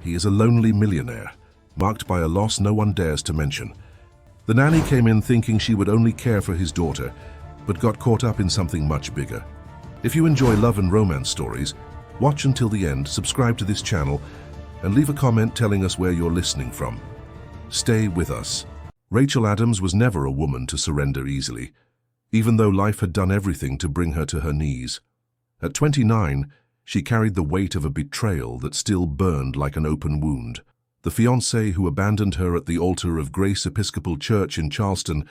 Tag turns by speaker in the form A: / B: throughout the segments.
A: He is a lonely millionaire, marked by a loss no one dares to mention. The nanny came in thinking she would only care for his daughter, but got caught up in something much bigger. If you enjoy love and romance stories, watch until the end, subscribe to this channel, and leave a comment telling us where you're listening from. Stay with us. Rachel Adams was never a woman to surrender easily, even though life had done everything to bring her to her knees. At 29, she carried the weight of a betrayal that still burned like an open wound. The fiancé who abandoned her at the altar of Grace Episcopal Church in Charleston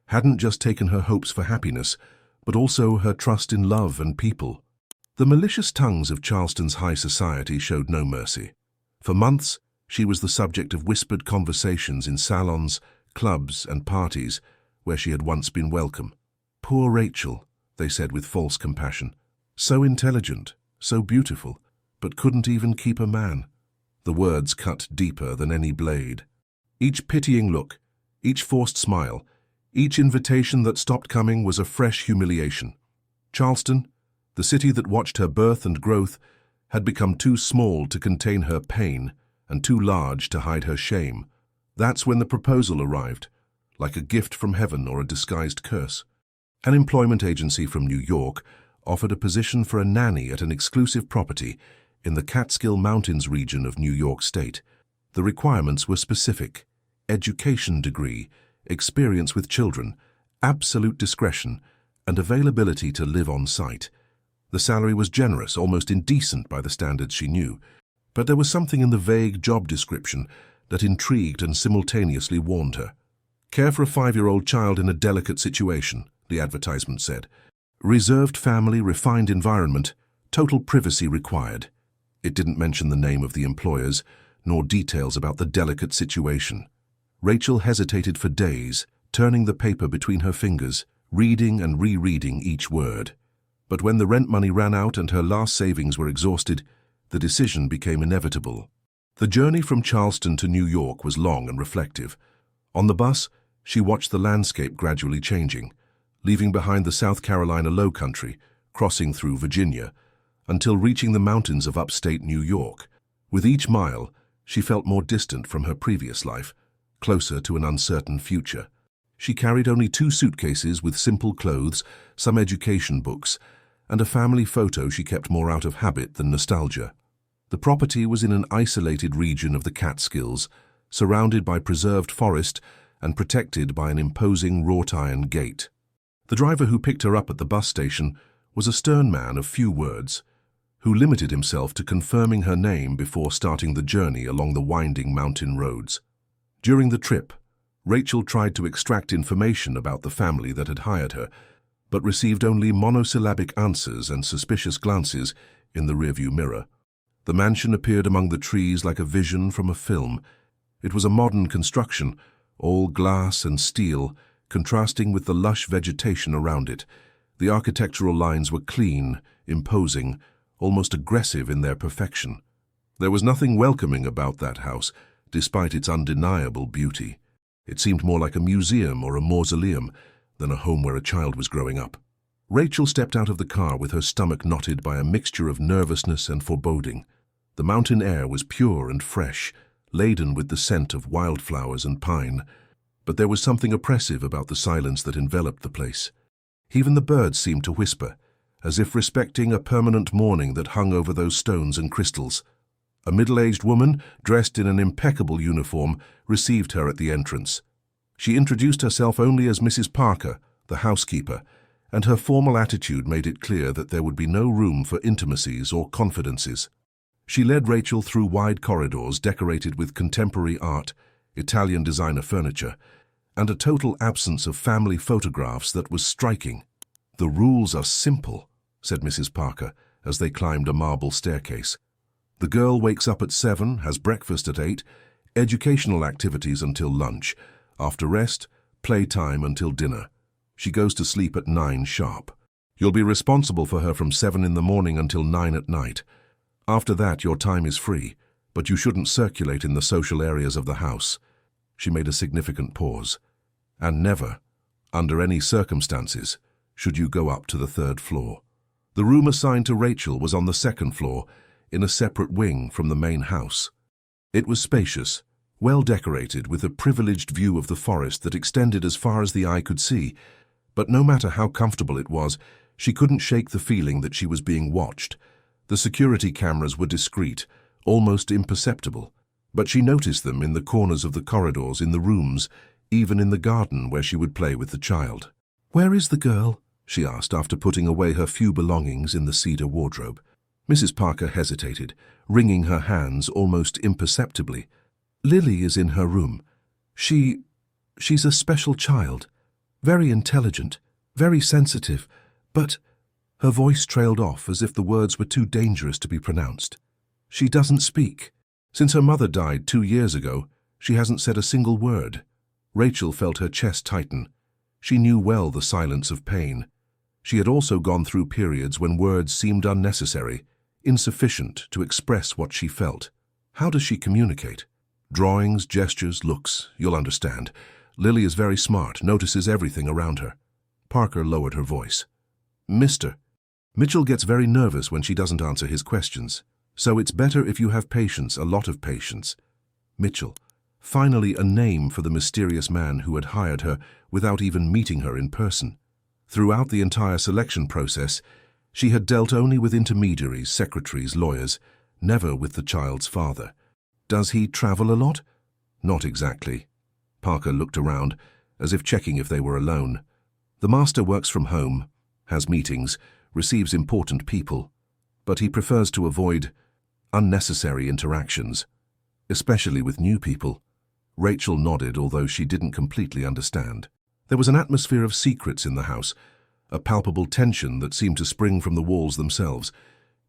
A: hadn't just taken her hopes for happiness, but also her trust in love and people. The malicious tongues of Charleston's high society showed no mercy. For months, she was the subject of whispered conversations in salons, clubs, and parties where she had once been welcome. Poor Rachel, they said with false compassion. So intelligent, so beautiful, but couldn't even keep a man. The words cut deeper than any blade. Each pitying look, each forced smile, each invitation that stopped coming was a fresh humiliation. Charleston, the city that watched her birth and growth, had become too small to contain her pain and too large to hide her shame. That's when the proposal arrived, like a gift from heaven or a disguised curse. An employment agency from New York offered a position for a nanny at an exclusive property in the Catskill Mountains region of New York State. The requirements were specific: education degree, experience with children, absolute discretion, and availability to live on site. The salary was generous, almost indecent by the standards she knew, but there was something in the vague job description that intrigued and simultaneously warned her. Care for a 5-year-old child in a delicate situation, the advertisement said. Reserved family, refined environment, total privacy required. It didn't mention the name of the employers, nor details about the delicate situation. Rachel hesitated for days, turning the paper between her fingers, reading and rereading each word. But when the rent money ran out and her last savings were exhausted, the decision became inevitable. The journey from Charleston to New York was long and reflective. On the bus, she watched the landscape gradually changing, leaving behind the South Carolina Lowcountry, crossing through Virginia, until reaching the mountains of upstate New York. With each mile, she felt more distant from her previous life, closer to an uncertain future. She carried only 2 suitcases with simple clothes, some education books, and a family photo she kept more out of habit than nostalgia. The property was in an isolated region of the Catskills, surrounded by preserved forest and protected by an imposing wrought-iron gate. The driver who picked her up at the bus station was a stern man of few words, who limited himself to confirming her name before starting the journey along the winding mountain roads. During the trip, Rachel tried to extract information about the family that had hired her, but received only monosyllabic answers and suspicious glances in the rearview mirror. The mansion appeared among the trees like a vision from a film. It was a modern construction, all glass and steel, contrasting with the lush vegetation around it. The architectural lines were clean, imposing, almost aggressive in their perfection. There was nothing welcoming about that house, despite its undeniable beauty. It seemed more like a museum or a mausoleum than a home where a child was growing up. Rachel stepped out of the car with her stomach knotted by a mixture of nervousness and foreboding. The mountain air was pure and fresh, laden with the scent of wildflowers and pine, but there was something oppressive about the silence that enveloped the place. Even the birds seemed to whisper, as if respecting a permanent mourning that hung over those stones and crystals. A middle-aged woman, dressed in an impeccable uniform, received her at the entrance. She introduced herself only as Mrs. Parker, the housekeeper, and her formal attitude made it clear that there would be no room for intimacies or confidences. She led Rachel through wide corridors decorated with contemporary art, Italian designer furniture, and a total absence of family photographs that was striking. "The rules are simple," said Mrs. Parker as they climbed a marble staircase. "The girl wakes up at 7, has breakfast at 8, educational activities until lunch. After rest, playtime until dinner. She goes to sleep at 9 sharp. You'll be responsible for her from 7 in the morning until 9 at night. After that, your time is free, but you shouldn't circulate in the social areas of the house." She made a significant pause. "And never, under any circumstances, should you go up to the 3rd floor." The room assigned to Rachel was on the 2nd floor, in a separate wing from the main house. It was spacious, well decorated with a privileged view of the forest that extended as far as the eye could see, but no matter how comfortable it was, she couldn't shake the feeling that she was being watched. The security cameras were discreet, almost imperceptible, but she noticed them in the corners of the corridors, in the rooms, even in the garden where she would play with the child. "Where is the girl?" she asked after putting away her few belongings in the cedar wardrobe. Mrs. Parker hesitated, wringing her hands almost imperceptibly. "Lily is in her room. She's a special child. Very intelligent, very sensitive, but—" Her voice trailed off as if the words were too dangerous to be pronounced. "She doesn't speak. Since her mother died 2 years ago, she hasn't said a single word." Rachel felt her chest tighten. She knew well the silence of pain. She had also gone through periods when words seemed unnecessary, insufficient to express what she felt. How does she communicate? Drawings, gestures, looks, you'll understand. Lily is very smart, notices everything around her. Parker lowered her voice. "Mr. Mitchell gets very nervous when she doesn't answer his questions, so it's better if you have patience, a lot of patience." Mitchell. Finally a name for the mysterious man who had hired her without even meeting her in person. Throughout the entire selection process, she had dealt only with intermediaries, secretaries, lawyers, never with the child's father. "Does he travel a lot?" "Not exactly." Parker looked around, as if checking if they were alone. "The master works from home, has meetings, receives important people, but he prefers to avoid unnecessary interactions, especially with new people." Rachel nodded, although she didn't completely understand. There was an atmosphere of secrets in the house, a palpable tension that seemed to spring from the walls themselves.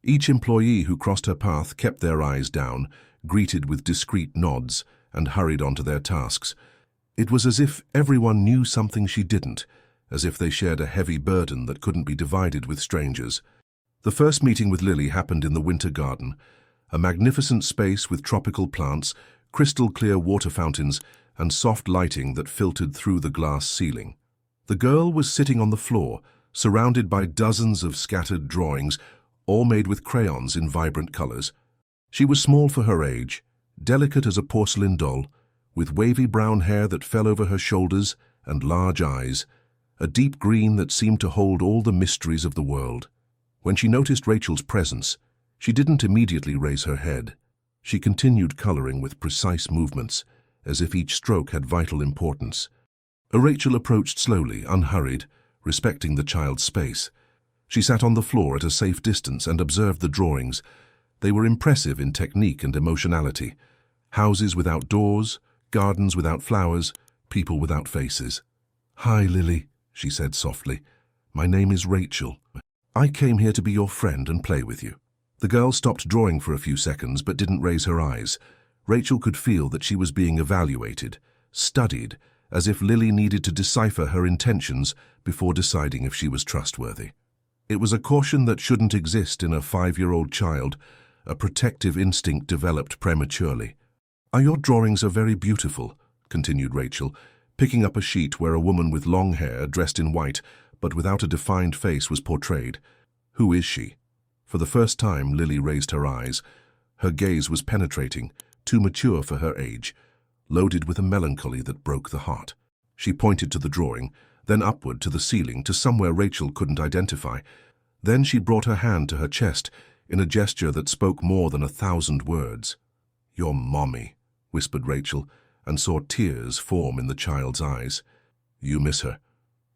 A: Each employee who crossed her path kept their eyes down, greeted with discreet nods, and hurried on to their tasks. It was as if everyone knew something she didn't, as if they shared a heavy burden that couldn't be divided with strangers. The first meeting with Lily happened in the winter garden, a magnificent space with tropical plants, crystal-clear water fountains, and soft lighting that filtered through the glass ceiling. The girl was sitting on the floor, surrounded by dozens of scattered drawings, all made with crayons in vibrant colors. She was small for her age, delicate as a porcelain doll, with wavy brown hair that fell over her shoulders and large eyes, a deep green that seemed to hold all the mysteries of the world. When she noticed Rachel's presence, she didn't immediately raise her head. She continued coloring with precise movements, as if each stroke had vital importance. Rachel approached slowly, unhurried, respecting the child's space. She sat on the floor at a safe distance and observed the drawings. They were impressive in technique and emotionality. Houses without doors, gardens without flowers, people without faces. "Hi, Lily," she said softly. "My name is Rachel. I came here to be your friend and play with you." The girl stopped drawing for a few seconds but didn't raise her eyes. Rachel could feel that she was being evaluated, studied, as if Lily needed to decipher her intentions before deciding if she was trustworthy. It was a caution that shouldn't exist in a 5-year-old child, a protective instinct developed prematurely. Your drawings are very beautiful," continued Rachel, picking up a sheet where a woman with long hair, dressed in white, but without a defined face, was portrayed. "Who is she?" For the first time, Lily raised her eyes. Her gaze was penetrating, too mature for her age, loaded with a melancholy that broke the heart. She pointed to the drawing, then upward to the ceiling, to somewhere Rachel couldn't identify. Then she brought her hand to her chest in a gesture that spoke more than 1,000 words. "Your mommy," whispered Rachel, and saw tears form in the child's eyes. "You miss her?"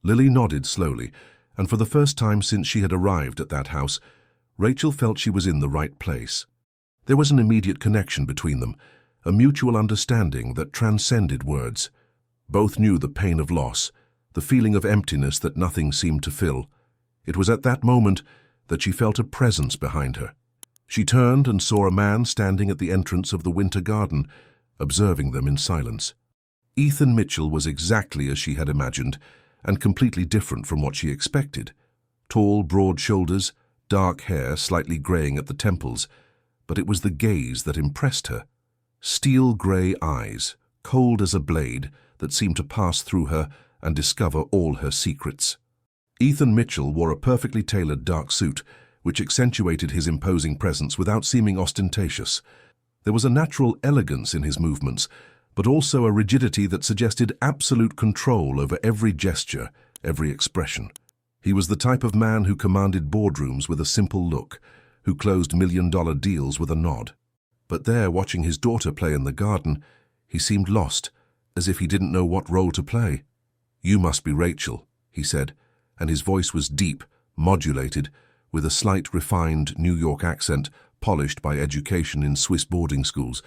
A: Lily nodded slowly, and for the first time since she had arrived at that house, Rachel felt she was in the right place. There was an immediate connection between them, a mutual understanding that transcended words. Both knew the pain of loss, the feeling of emptiness that nothing seemed to fill. It was at that moment that she felt a presence behind her. She turned and saw a man standing at the entrance of the winter garden, observing them in silence. Ethan Mitchell was exactly as she had imagined, and completely different from what she expected. Tall, broad shoulders, dark hair slightly graying at the temples, but it was the gaze that impressed her. Steel-gray eyes, cold as a blade, that seemed to pass through her and discover all her secrets. Ethan Mitchell wore a perfectly tailored dark suit, which accentuated his imposing presence without seeming ostentatious. There was a natural elegance in his movements, but also a rigidity that suggested absolute control over every gesture, every expression. He was the type of man who commanded boardrooms with a simple look, who closed million-dollar deals with a nod. But there, watching his daughter play in the garden, he seemed lost, as if he didn't know what role to play. "You must be Rachel," he said, and his voice was deep, modulated, with a slight refined New York accent polished by education in Swiss boarding schools.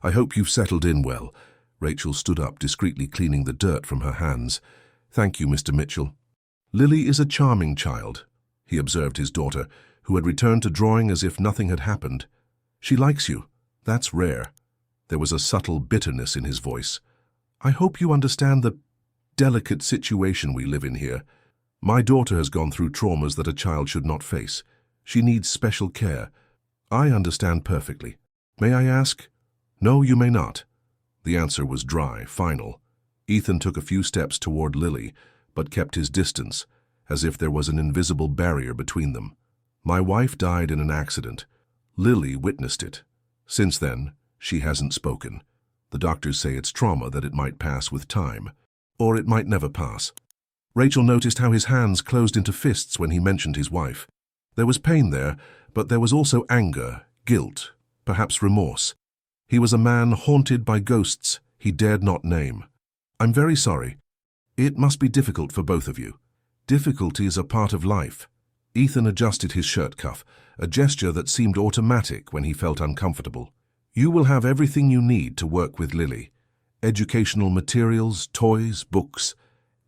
A: "I hope you've settled in well." Rachel stood up, discreetly cleaning the dirt from her hands. "Thank you, Mr. Mitchell." "Lily is a charming child," he observed his daughter, who had returned to drawing as if nothing had happened. "She likes you. That's rare." There was a subtle bitterness in his voice. "I hope you understand the delicate situation we live in here. My daughter has gone through traumas that a child should not face. She needs special care. I understand perfectly. May I ask?" "No, you may not." The answer was dry, final. Ethan took a few steps toward Lily, but kept his distance, as if there was an invisible barrier between them. "My wife died in an accident. Lily witnessed it. Since then, she hasn't spoken. The doctors say it's trauma, that it might pass with time. Or it might never pass." Rachel noticed how his hands closed into fists when he mentioned his wife. There was pain there, but there was also anger, guilt, perhaps remorse. He was a man haunted by ghosts he dared not name. "I'm very sorry. It must be difficult for both of you. Difficulties are part of life." Ethan adjusted his shirt cuff, a gesture that seemed automatic when he felt uncomfortable. "You will have everything you need to work with Lily. Educational materials, toys, books.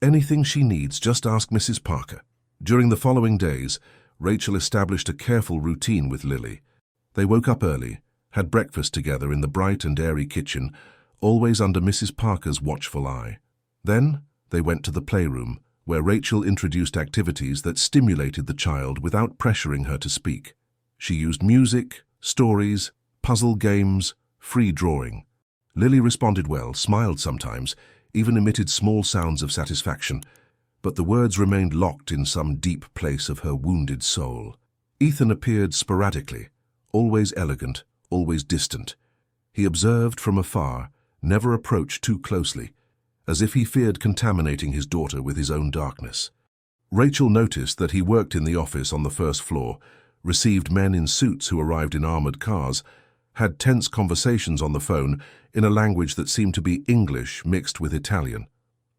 A: Anything she needs, just ask Mrs. Parker." During the following days, Rachel established a careful routine with Lily. They woke up early, had breakfast together in the bright and airy kitchen, always under Mrs. Parker's watchful eye. Then they went to the playroom, where Rachel introduced activities that stimulated the child without pressuring her to speak. She used music, stories, puzzle games, free drawing. Lily responded well, smiled sometimes, even emitted small sounds of satisfaction, but the words remained locked in some deep place of her wounded soul. Ethan appeared sporadically, always elegant, always distant. He observed from afar, never approached too closely, as if he feared contaminating his daughter with his own darkness. Rachel noticed that he worked in the office on the first floor, received men in suits who arrived in armored cars, had tense conversations on the phone in a language that seemed to be English mixed with Italian.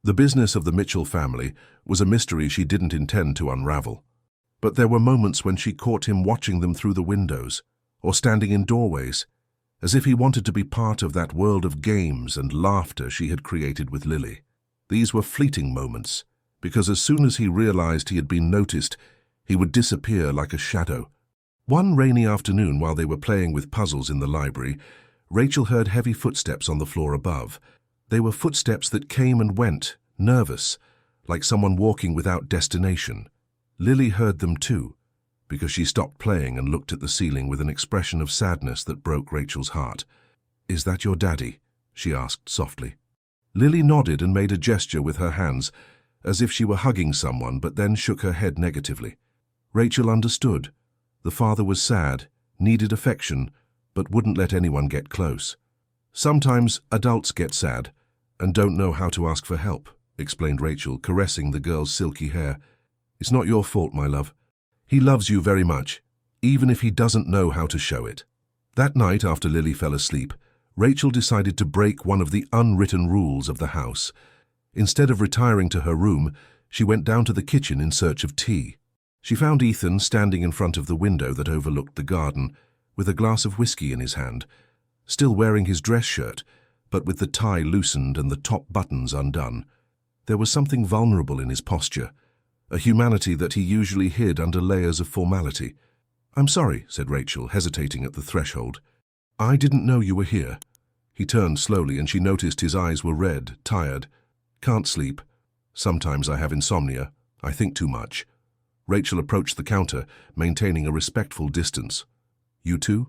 A: The business of the Mitchell family was a mystery she didn't intend to unravel. But there were moments when she caught him watching them through the windows, or standing in doorways, as if he wanted to be part of that world of games and laughter she had created with Lily. These were fleeting moments, because as soon as he realized he had been noticed, he would disappear like a shadow. One rainy afternoon, while they were playing with puzzles in the library, Rachel heard heavy footsteps on the floor above. They were footsteps that came and went, nervous, like someone walking without destination. Lily heard them too, because she stopped playing and looked at the ceiling with an expression of sadness that broke Rachel's heart. "Is that your daddy?" she asked softly. Lily nodded and made a gesture with her hands, as if she were hugging someone, but then shook her head negatively. Rachel understood. The father was sad, needed affection, but wouldn't let anyone get close. "Sometimes adults get sad and don't know how to ask for help," explained Rachel, caressing the girl's silky hair. "It's not your fault, my love. He loves you very much, even if he doesn't know how to show it." That night, after Lily fell asleep, Rachel decided to break one of the unwritten rules of the house. Instead of retiring to her room, she went down to the kitchen in search of tea. She found Ethan standing in front of the window that overlooked the garden, with a glass of whiskey in his hand, still wearing his dress shirt, but with the tie loosened and the top buttons undone. There was something vulnerable in his posture, a humanity that he usually hid under layers of formality. "I'm sorry," said Rachel, hesitating at the threshold. "I didn't know you were here." He turned slowly, and she noticed his eyes were red, tired. "Can't sleep. Sometimes I have insomnia. I think too much." Rachel approached the counter, maintaining a respectful distance. "You too?"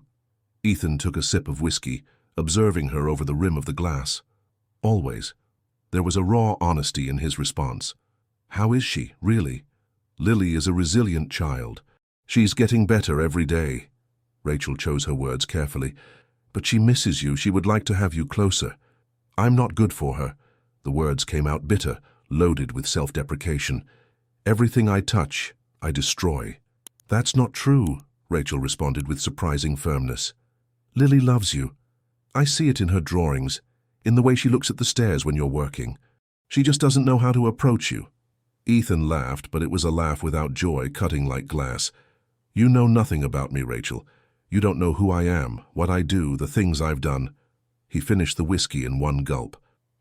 A: Ethan took a sip of whiskey, observing her over the rim of the glass. "Always." There was a raw honesty in his response. "How is she, really?" "Lily is a resilient child. She's getting better every day." Rachel chose her words carefully. But she misses you. She would like to have you closer. I'm not good for her." The words came out bitter, loaded with self-deprecation. "Everything I touch, I destroy." "That's not true," Rachel responded with surprising firmness. "Lily loves you. I see it in her drawings, in the way she looks at the stairs when you're working. She just doesn't know how to approach you." Ethan laughed, but it was a laugh without joy, cutting like glass. "You know nothing about me, Rachel. You don't know who I am, what I do, the things I've done." He finished the whiskey in one gulp.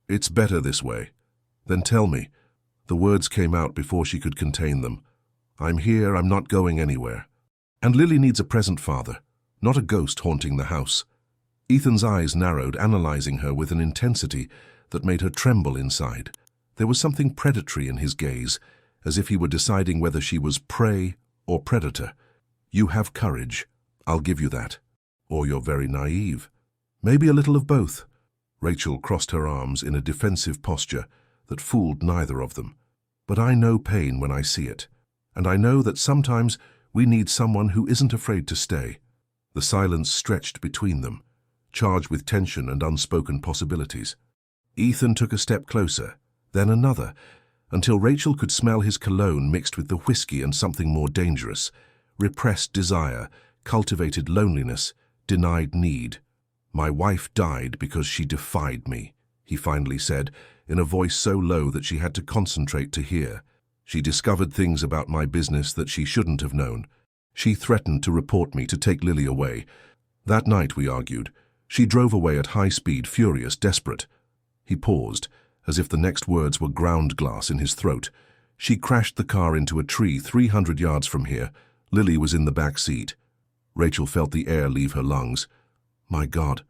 A: "It's better this way." "Then tell me." The words came out before she could contain them. "I'm here, I'm not going anywhere. And Lily needs a present father, not a ghost haunting the house." Ethan's eyes narrowed, analyzing her with an intensity that made her tremble inside. There was something predatory in his gaze, as if he were deciding whether she was prey or predator. "You have courage, I'll give you that. Or you're very naive. Maybe a little of both." Rachel crossed her arms in a defensive posture that fooled neither of them. "But I know pain when I see it, and I know that sometimes we need someone who isn't afraid to stay." The silence stretched between them, charged with tension and unspoken possibilities. Ethan took a step closer, then another, until Rachel could smell his cologne mixed with the whiskey and something more dangerous: repressed desire, cultivated loneliness, denied need. "My wife died because she defied me," he finally said, in a voice so low that she had to concentrate to hear. "She discovered things about my business that she shouldn't have known. She threatened to report me, to take Lily away. That night we argued. She drove away at high speed, furious, desperate." He paused, as if the next words were ground glass in his throat. "She crashed the car into a tree 300 yards from here. Lily was in the back seat." Rachel felt the air leave her lungs. "My God."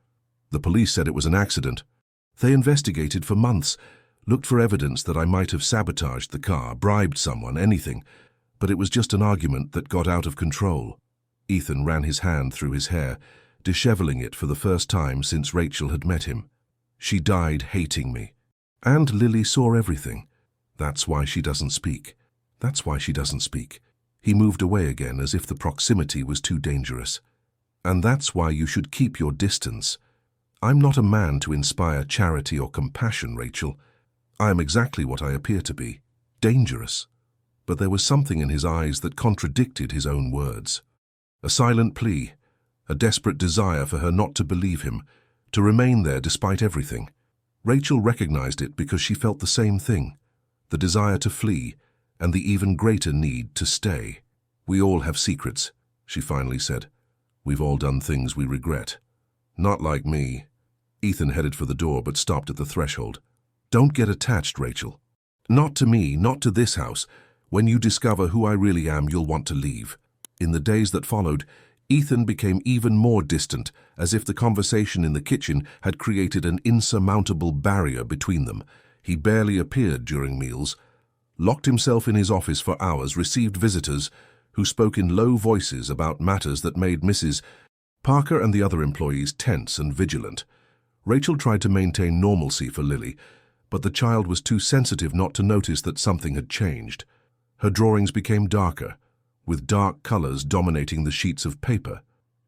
A: "The police said it was an accident. They investigated for months, looked for evidence that I might have sabotaged the car, bribed someone, anything. But it was just an argument that got out of control." Ethan ran his hand through his hair, disheveling it for the first time since Rachel had met him. "She died hating me. And Lily saw everything. That's why she doesn't speak. That's why she doesn't speak." He moved away again, as if the proximity was too dangerous. "And that's why you should keep your distance. I'm not a man to inspire charity or compassion, Rachel. I am exactly what I appear to be: dangerous." But there was something in his eyes that contradicted his own words. A silent plea, a desperate desire for her not to believe him, to remain there despite everything. Rachel recognized it because she felt the same thing: the desire to flee, and the even greater need to stay. "We all have secrets," she finally said. "We've all done things we regret." "Not like me." Ethan headed for the door but stopped at the threshold. "Don't get attached, Rachel. Not to me, not to this house. When you discover who I really am, you'll want to leave." In the days that followed, Ethan became even more distant, as if the conversation in the kitchen had created an insurmountable barrier between them. He barely appeared during meals, locked himself in his office for hours, received visitors who spoke in low voices about matters that made Mrs. Parker and the other employees tense and vigilant. Rachel tried to maintain normalcy for Lily, but the child was too sensitive not to notice that something had changed. Her drawings became darker, with dark colors dominating the sheets of paper.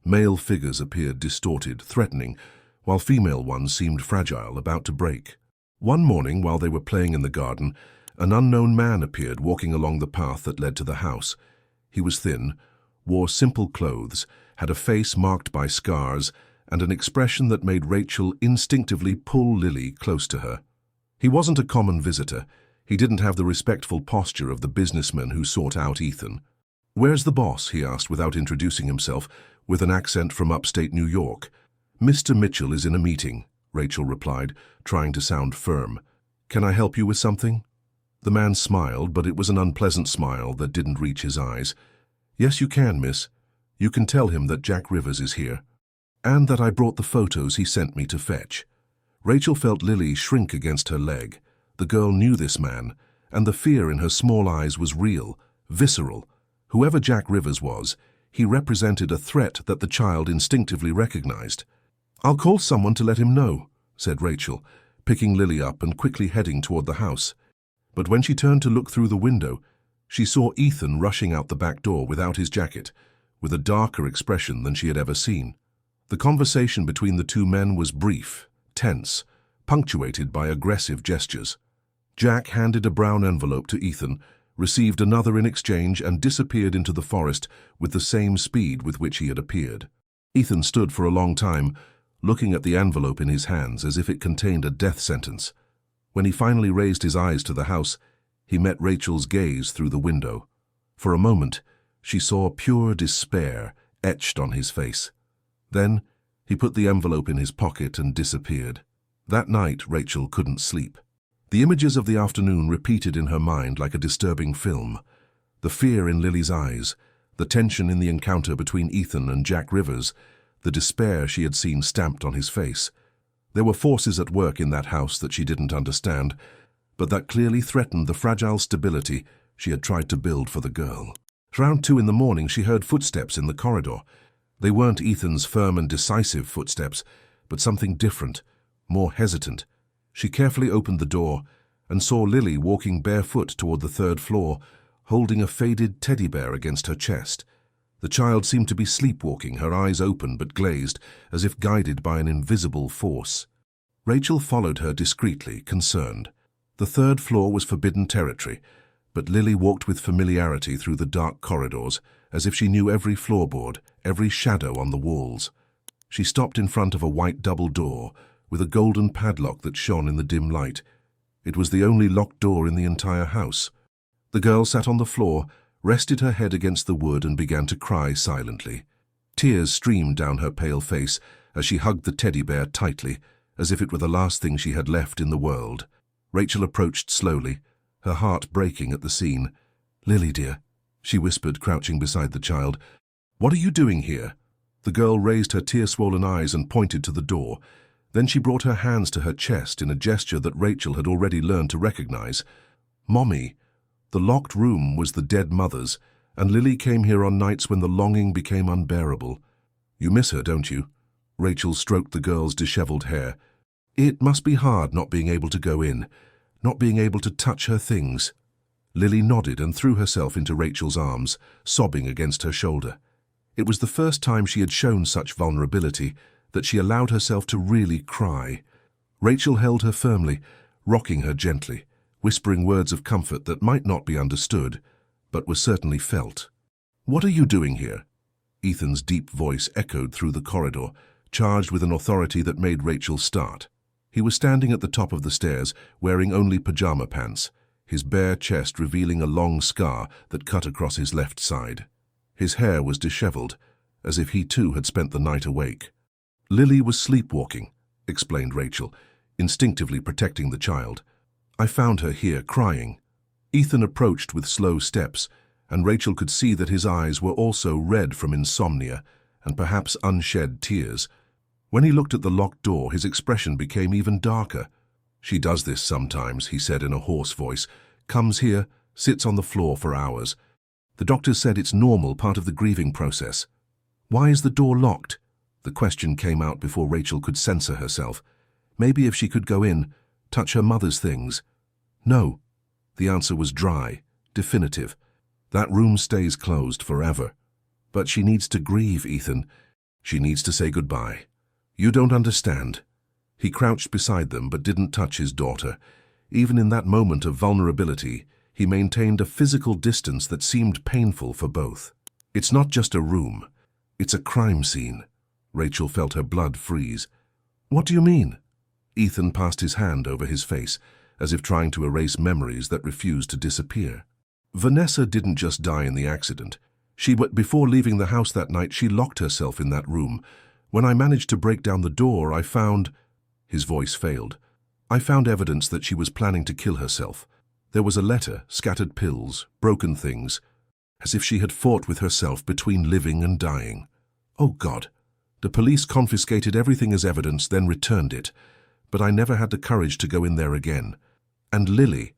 A: Male figures appeared distorted, threatening, while female ones seemed fragile, about to break. One morning, while they were playing in the garden, an unknown man appeared walking along the path that led to the house. He was thin, wore simple clothes, had a face marked by scars, and an expression that made Rachel instinctively pull Lily close to her. He wasn't a common visitor. He didn't have the respectful posture of the businessman who sought out Ethan. "Where's the boss?" he asked without introducing himself, with an accent from upstate New York. "Mr. Mitchell is in a meeting," Rachel replied, trying to sound firm. "Can I help you with something?" The man smiled, but it was an unpleasant smile that didn't reach his eyes. "Yes, you can, miss. You can tell him that Jack Rivers is here, and that I brought the photos he sent me to fetch." Rachel felt Lily shrink against her leg. The girl knew this man, and the fear in her small eyes was real, visceral. Whoever Jack Rivers was, he represented a threat that the child instinctively recognized. "I'll call someone to let him know," said Rachel, picking Lily up and quickly heading toward the house. But when she turned to look through the window, she saw Ethan rushing out the back door without his jacket, with a darker expression than she had ever seen. The conversation between the two men was brief, tense, punctuated by aggressive gestures. Jack handed a brown envelope to Ethan, received another in exchange, and disappeared into the forest with the same speed with which he had appeared. Ethan stood for a long time, looking at the envelope in his hands as if it contained a death sentence. When he finally raised his eyes to the house, he met Rachel's gaze through the window. For a moment, she saw pure despair etched on his face. Then, he put the envelope in his pocket and disappeared. That night, Rachel couldn't sleep. The images of the afternoon repeated in her mind like a disturbing film. The fear in Lily's eyes, the tension in the encounter between Ethan and Jack Rivers, the despair she had seen stamped on his face. There were forces at work in that house that she didn't understand, but that clearly threatened the fragile stability she had tried to build for the girl. Around 2 in the morning, she heard footsteps in the corridor. They weren't Ethan's firm and decisive footsteps, but something different, more hesitant. She carefully opened the door and saw Lily walking barefoot toward the 3rd floor, holding a faded teddy bear against her chest. The child seemed to be sleepwalking, her eyes open but glazed, as if guided by an invisible force. Rachel followed her discreetly, concerned. The 3rd floor was forbidden territory, but Lily walked with familiarity through the dark corridors, as if she knew every floorboard, every shadow on the walls. She stopped in front of a white double door, with a golden padlock that shone in the dim light. It was the only locked door in the entire house. The girl sat on the floor, rested her head against the wood, and began to cry silently. Tears streamed down her pale face as she hugged the teddy bear tightly, as if it were the last thing she had left in the world. Rachel approached slowly, her heart breaking at the scene. "Lily, dear," she whispered, crouching beside the child. "What are you doing here?" The girl raised her tear-swollen eyes and pointed to the door. Then she brought her hands to her chest in a gesture that Rachel had already learned to recognize. "Mommy." The locked room was the dead mother's, and Lily came here on nights when the longing became unbearable. "You miss her, don't you?" Rachel stroked the girl's disheveled hair. "It must be hard not being able to go in, not being able to touch her things." Lily nodded and threw herself into Rachel's arms, sobbing against her shoulder. It was the first time she had shown such vulnerability, that she allowed herself to really cry. Rachel held her firmly, rocking her gently, whispering words of comfort that might not be understood, but were certainly felt. "What are you doing here?" Ethan's deep voice echoed through the corridor, charged with an authority that made Rachel start. He was standing at the top of the stairs, wearing only pajama pants, his bare chest revealing a long scar that cut across his left side. His hair was disheveled, as if he too had spent the night awake. "Lily was sleepwalking," explained Rachel, instinctively protecting the child. "I found her here, crying." Ethan approached with slow steps, and Rachel could see that his eyes were also red from insomnia and perhaps unshed tears. When he looked at the locked door, his expression became even darker. "She does this sometimes," he said in a hoarse voice. "Comes here, sits on the floor for hours. The doctors said it's normal, part of the grieving process." "Why is the door locked?" The question came out before Rachel could censor herself. Maybe if she could go in, touch her mother's things. "No." The answer was dry, definitive. "That room stays closed forever. But she needs to grieve, Ethan. She needs to say goodbye. You don't understand." He crouched beside them but didn't touch his daughter. Even in that moment of vulnerability, he maintained a physical distance that seemed painful for both. "It's not just a room. It's a crime scene." Rachel felt her blood freeze. "What do you mean?" Ethan passed his hand over his face, as if trying to erase memories that refused to disappear. "Vanessa didn't just die in the accident. Before leaving the house that night, she locked herself in that room. When I managed to break down the door, I found—" His voice failed. "I found evidence that she was planning to kill herself. There was a letter, scattered pills, broken things, as if she had fought with herself between living and dying. Oh God! The police confiscated everything as evidence, then returned it. But I never had the courage to go in there again. And Lily,"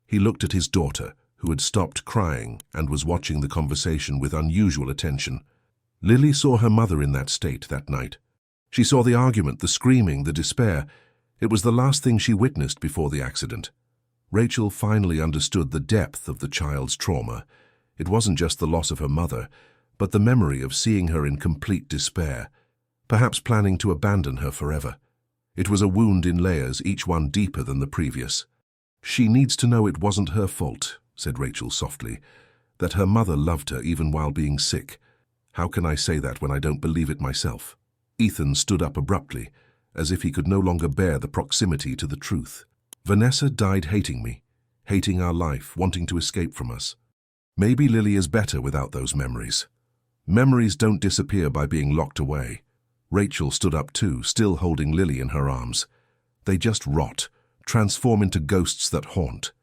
A: he looked at his daughter, who had stopped crying and was watching the conversation with unusual attention. "Lily saw her mother in that state that night. She saw the argument, the screaming, the despair. It was the last thing she witnessed before the accident." Rachel finally understood the depth of the child's trauma. It wasn't just the loss of her mother, but the memory of seeing her in complete despair. perhaps planning to abandon her forever. It was a wound in layers, each one deeper than the previous. "She needs to know it wasn't her fault," said Rachel softly, "that her mother loved her even while being sick. How can I say that when I don't believe it myself?" Ethan stood up abruptly, as if he could no longer bear the proximity to the truth. "Vanessa died hating me, hating our life, wanting to escape from us. Maybe Lily is better without those memories. Memories don't disappear by being locked away." Rachel stood up too, still holding Lily in her arms. "They just rot, transform into ghosts that haunt."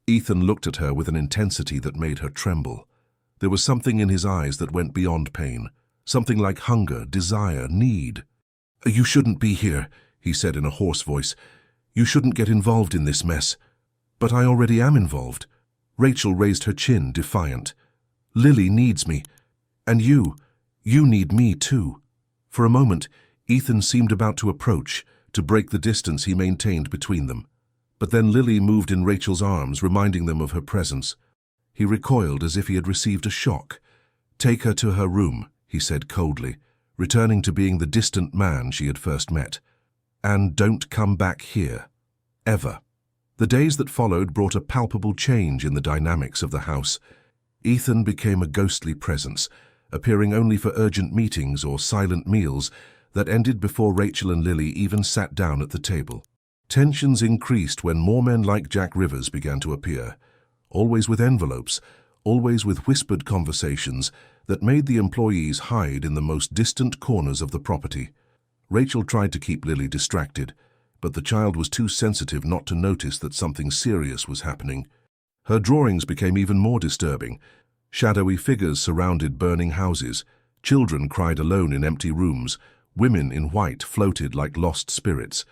A: Ethan looked at her with an intensity that made her tremble. There was something in his eyes that went beyond pain, something like hunger, desire, need. "You shouldn't be here," he said in a hoarse voice. "You shouldn't get involved in this mess." "But I already am involved." Rachel raised her chin, defiant. "Lily needs me. And you need me too." For a moment, Ethan seemed about to approach, to break the distance he maintained between them. But then Lily moved in Rachel's arms, reminding them of her presence. He recoiled as if he had received a shock. "Take her to her room," he said coldly, returning to being the distant man she had first met. "And don't come back here. Ever." The days that followed brought a palpable change in the dynamics of the house. Ethan became a ghostly presence, appearing only for urgent meetings or silent meals that ended before Rachel and Lily even sat down at the table. Tensions increased when more men like Jack Rivers began to appear, always with envelopes, always with whispered conversations that made the employees hide in the most distant corners of the property. Rachel tried to keep Lily distracted, but the child was too sensitive not to notice that something serious was happening. Her drawings became even more disturbing. Shadowy figures surrounded burning houses, children cried alone in empty rooms, women in white floated like lost spirits.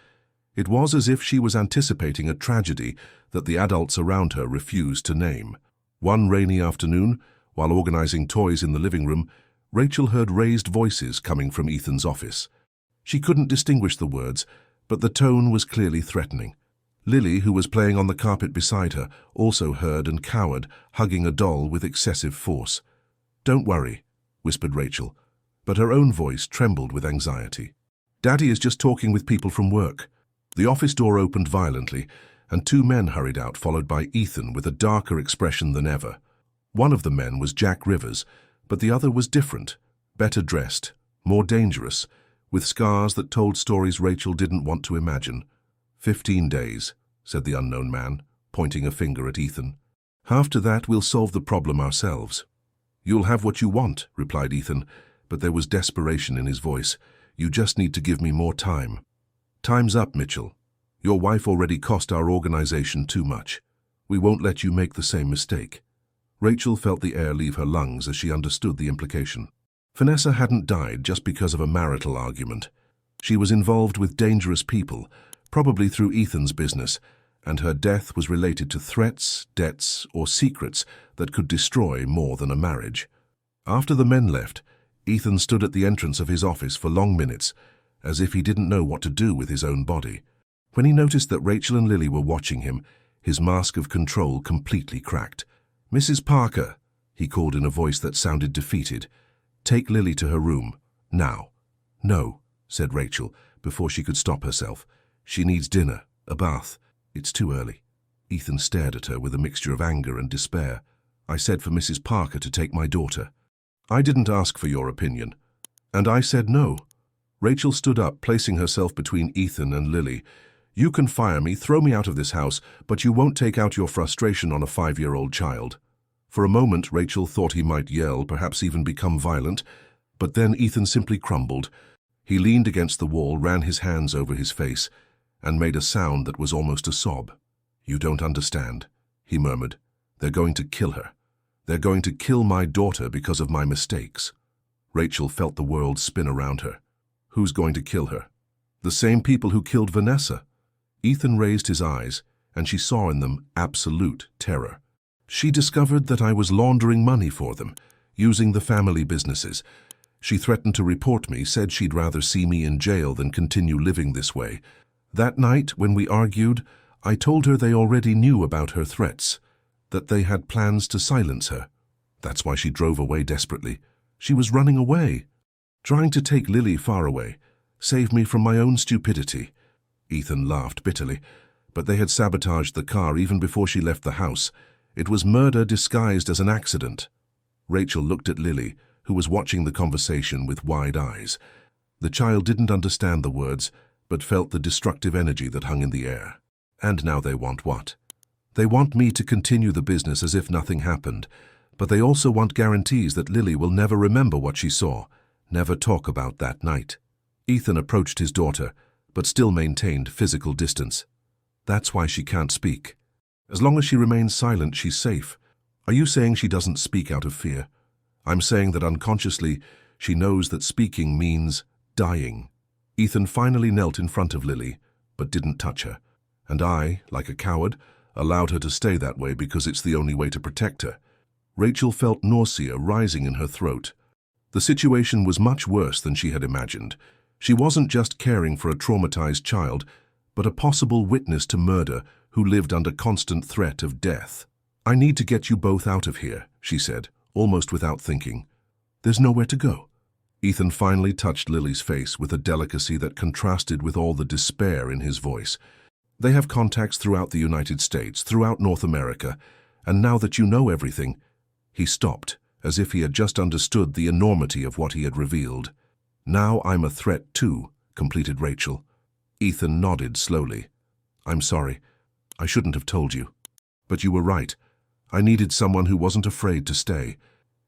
A: It was as if she was anticipating a tragedy that the adults around her refused to name. One rainy afternoon, while organizing toys in the living room, Rachel heard raised voices coming from Ethan's office. She couldn't distinguish the words, but the tone was clearly threatening. Lily, who was playing on the carpet beside her, also heard and cowered, hugging a doll with excessive force. "Don't worry," whispered Rachel, but her own voice trembled with anxiety. "Daddy is just talking with people from work." The office door opened violently, and two men hurried out, followed by Ethan with a darker expression than ever. One of the men was Jack Rivers, but the other was different, better dressed, more dangerous, with scars that told stories Rachel didn't want to imagine. 15 days, said the unknown man, pointing a finger at Ethan. "After that, we'll solve the problem ourselves." "You'll have what you want," replied Ethan, but there was desperation in his voice. "You just need to give me more time." "Time's up, Mitchell. Your wife already cost our organization too much. We won't let you make the same mistake." Rachel felt the air leave her lungs as she understood the implication. Vanessa hadn't died just because of a marital argument. She was involved with dangerous people, probably through Ethan's business, and her death was related to threats, debts, or secrets that could destroy more than a marriage. After the men left, Ethan stood at the entrance of his office for long minutes, as if he didn't know what to do with his own body. When he noticed that Rachel and Lily were watching him, his mask of control completely cracked. "Mrs. Parker," he called in a voice that sounded defeated, "take Lily to her room, now." "No," said Rachel, before she could stop herself. "She needs dinner, a bath. It's too early." Ethan stared at her with a mixture of anger and despair. "I said for Mrs. Parker to take my daughter. I didn't ask for your opinion." "And I said no." Rachel stood up, placing herself between Ethan and Lily. "You can fire me, throw me out of this house, but you won't take out your frustration on a 5-year-old child." For a moment, Rachel thought he might yell, perhaps even become violent, but then Ethan simply crumbled. He leaned against the wall, ran his hands over his face, and made a sound that was almost a sob. "You don't understand," he murmured. "They're going to kill her. They're going to kill my daughter because of my mistakes." Rachel felt the world spin around her. Who's going to kill her? The same people who killed Vanessa. Ethan raised his eyes, and she saw in them absolute terror. "She discovered that I was laundering money for them, using the family businesses. She threatened to report me, said she'd rather see me in jail than continue living this way. That night, when we argued, I told her they already knew about her threats, that they had plans to silence her. That's why she drove away desperately. She was running away." Trying to take Lily far away, save me from my own stupidity. Ethan laughed bitterly, but they had sabotaged the car even before she left the house. It was murder disguised as an accident. Rachel looked at Lily, who was watching the conversation with wide eyes. The child didn't understand the words, but felt the destructive energy that hung in the air. And now they want what? They want me to continue the business as if nothing happened, but they also want guarantees that Lily will never remember what she saw, never talk about that night. Ethan approached his daughter, but still maintained physical distance. That's why she can't speak. As long as she remains silent, she's safe. Are you saying she doesn't speak out of fear? I'm saying that unconsciously, she knows that speaking means dying. Ethan finally knelt in front of Lily, but didn't touch her. And I, like a coward, allowed her to stay that way because it's the only way to protect her. Rachel felt nausea rising in her throat. The situation was much worse than she had imagined. She wasn't just caring for a traumatized child, but a possible witness to murder who lived under constant threat of death. I need to get you both out of here, she said, almost without thinking. There's nowhere to go. Ethan finally touched Lily's face with a delicacy that contrasted with all the despair in his voice. They have contacts throughout the United States, throughout North America, and now that you know everything, he stopped, as if he had just understood the enormity of what he had revealed. Now I'm a threat too, completed Rachel. Ethan nodded slowly. I'm sorry. I shouldn't have told you. But you were right. I needed someone who wasn't afraid to stay.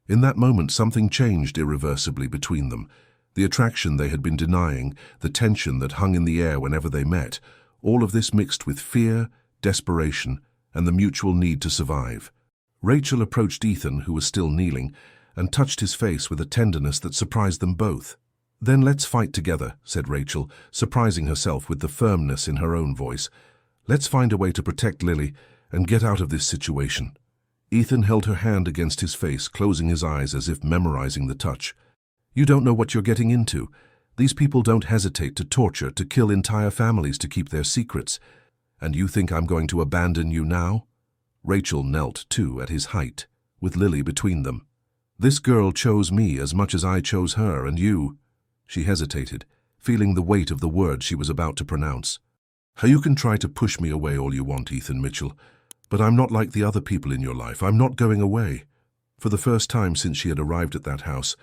A: In that moment, something changed irreversibly between them. The attraction they had been denying, the tension that hung in the air whenever they met, all of this mixed with fear, desperation, and the mutual need to survive. Rachel approached Ethan, who was still kneeling, and touched his face with a tenderness that surprised them both. Then let's fight together, said Rachel, surprising herself with the firmness in her own voice. Let's find a way to protect Lily and get out of this situation. Ethan held her hand against his face, closing his eyes as if memorizing the touch. You don't know what you're getting into. These people don't hesitate to torture, to kill entire families to keep their secrets. And you think I'm going to abandon you now? Rachel knelt, too, at his height, with Lily between them. This girl chose me as much as I chose her, and you... She hesitated, feeling the weight of the words she was about to pronounce. You can try to push me away all you want, Ethan Mitchell, but I'm not like the other people in your life. I'm not going away. For the first time since she had arrived at that house,